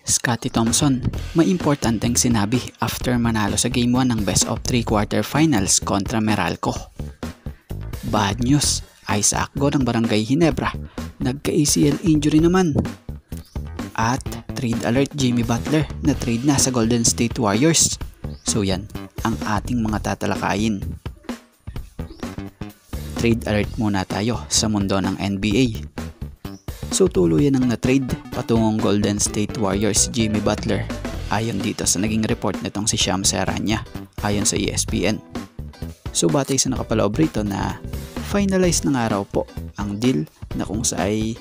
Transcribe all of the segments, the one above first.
Scottie Thompson, may importanteng sinabi after manalo sa Game 1 ng Best of 3 quarterfinals kontra Meralco. Bad news, Isaac Go ng Barangay Ginebra, nagka-ACL injury naman. At trade alert, Jimmy Butler na trade na sa Golden State Warriors. So yan ang ating mga tatalakayin. Trade alert muna tayo sa mundo ng NBA. So tuluyan ang na-trade patungong Golden State Warriors Jimmy Butler ayon dito sa naging report nitong si Shams Charania ayon sa ESPN. So batay sa nakapaloob rito na finalize ng araw po ang deal na kung saan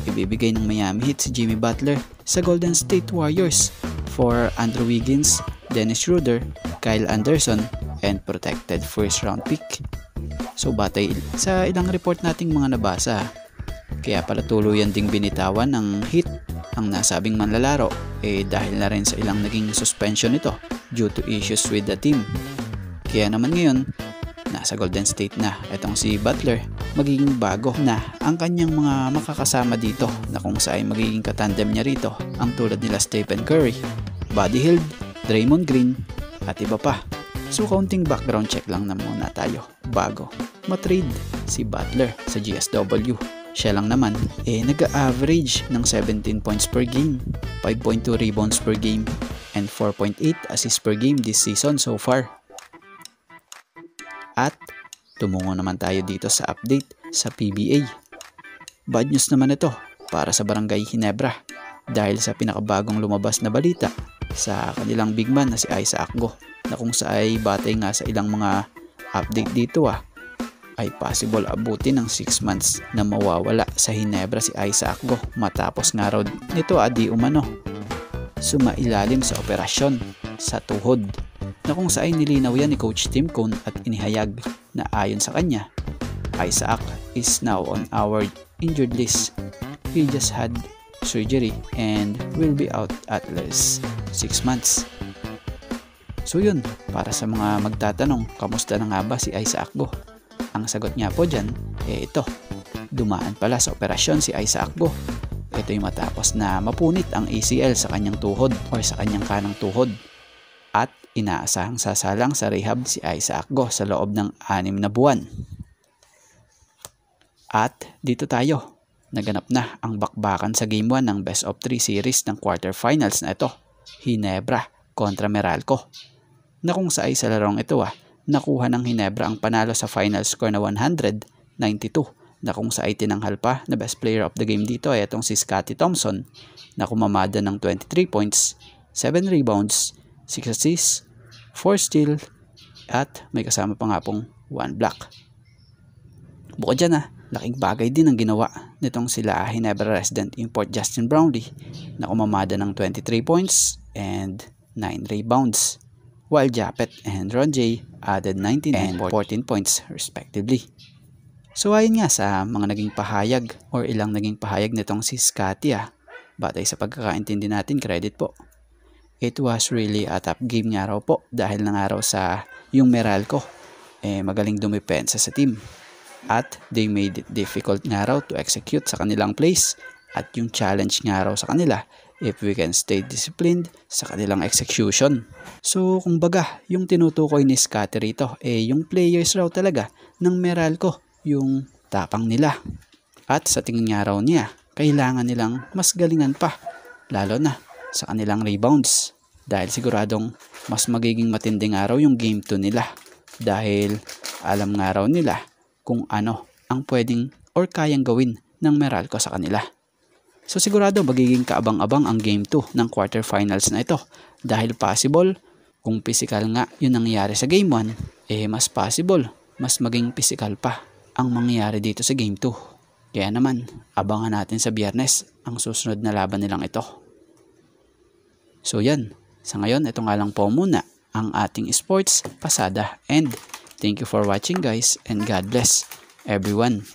ibibigay ng Miami Heat si Jimmy Butler sa Golden State Warriors for Andrew Wiggins, Dennis Schroeder, Kyle Anderson, and protected first round pick. So batay sa ilang report nating mga nabasa, kaya pala tuluyan ding binitawan ng Heat ang nasabing manlalaro dahil na rin sa ilang naging suspension nito due to issues with the team. Kaya naman ngayon, nasa Golden State na itong si Butler, magiging bago na ang kanyang mga makakasama dito na kung saan magiging katandem niya rito ang tulad nila Stephen Curry, Buddy Hield, Draymond Green at iba pa. So counting background check lang na muna tayo bago matrade si Butler sa GSW. Siya lang naman nag-average ng 17 points per game, 5.2 rebounds per game, and 4.8 assists per game this season so far. At tumungo naman tayo dito sa update sa PBA. Bad news naman ito para sa Barangay Ginebra dahil sa pinakabagong lumabas na balita sa kanilang big man na si Isaac Go, na kung saan batay nga sa ilang mga update dito ay possible abutin ng 6 months na mawawala sa Ginebra si Isaac Go matapos nga raw nito di umano sumailalim sa operasyon sa tuhod, na kung saan nilinaw yan ni Coach Tim Cone at inihayag na ayon sa kanya, Isaac is now on our injured list. He just had surgery and will be out at least 6 months. So yun, para sa mga magtatanong, kamusta na nga ba si Isaac Go? Ang sagot niya po dyan, ito, dumaan pala sa operasyon si Isaac Go. Ito yung matapos na mapunit ang ACL sa kanyang tuhod o sa kanyang kanang tuhod. At inaasahang sasalang sa rehab si Isaac Go sa loob ng 6 na buwan. At dito tayo, naganap na ang bakbakan sa Game 1 ng Best of 3 series ng quarterfinals na ito, Ginebra kontra Meralco, na kung sa larong ito nakuha ng Ginebra ang panalo sa final score na 100-92, na kung sa tinanghal pa na best player of the game dito ay itong si Scottie Thompson na kumamada ng 23 points, 7 rebounds, 6 assists, 4 steal at may kasama pa nga pong 1 block. Bukod dyan laking bagay din ang ginawa nitong sila Ginebra resident import Justin Brownlee na kumamada ng 23 points and 9 rebounds, while Japet and Ron J added 19 and 14 points respectively. So ayon nga sa mga naging pahayag or ilang naging pahayag nitong si Scottie batay sa pagkakaintindi natin, credit po. It was really a tough game nga raw po dahil na nga raw sa yung Meralco magaling dumipensa sa team. At they made it difficult nga raw to execute sa kanilang plays at yung challenge nga raw sa kanila if we can stay disciplined sa kanilang execution. So kumbaga yung tinutukoy ni Scottie rito yung players raw talaga ng Meralco, yung tapang nila. At sa tingin nga raw niya, kailangan nilang mas galingan pa, lalo na sa kanilang rebounds, dahil siguradong mas magiging matinding araw yung game 2 nila dahil alam nga raw nila kung ano ang pwedeng or kayang gawin ng Meralco sa kanila. So sigurado magiging kaabang-abang ang game 2 ng quarterfinals na ito dahil possible kung physical nga yung nangyayari sa game 1, mas possible mas maging physical pa ang mangyayari dito sa game 2. Kaya naman abangan natin sa Biyernes ang susunod na laban nilang ito. So yan, sa ngayon ito nga lang po muna ang ating sports pasada, and thank you for watching guys, and God bless everyone.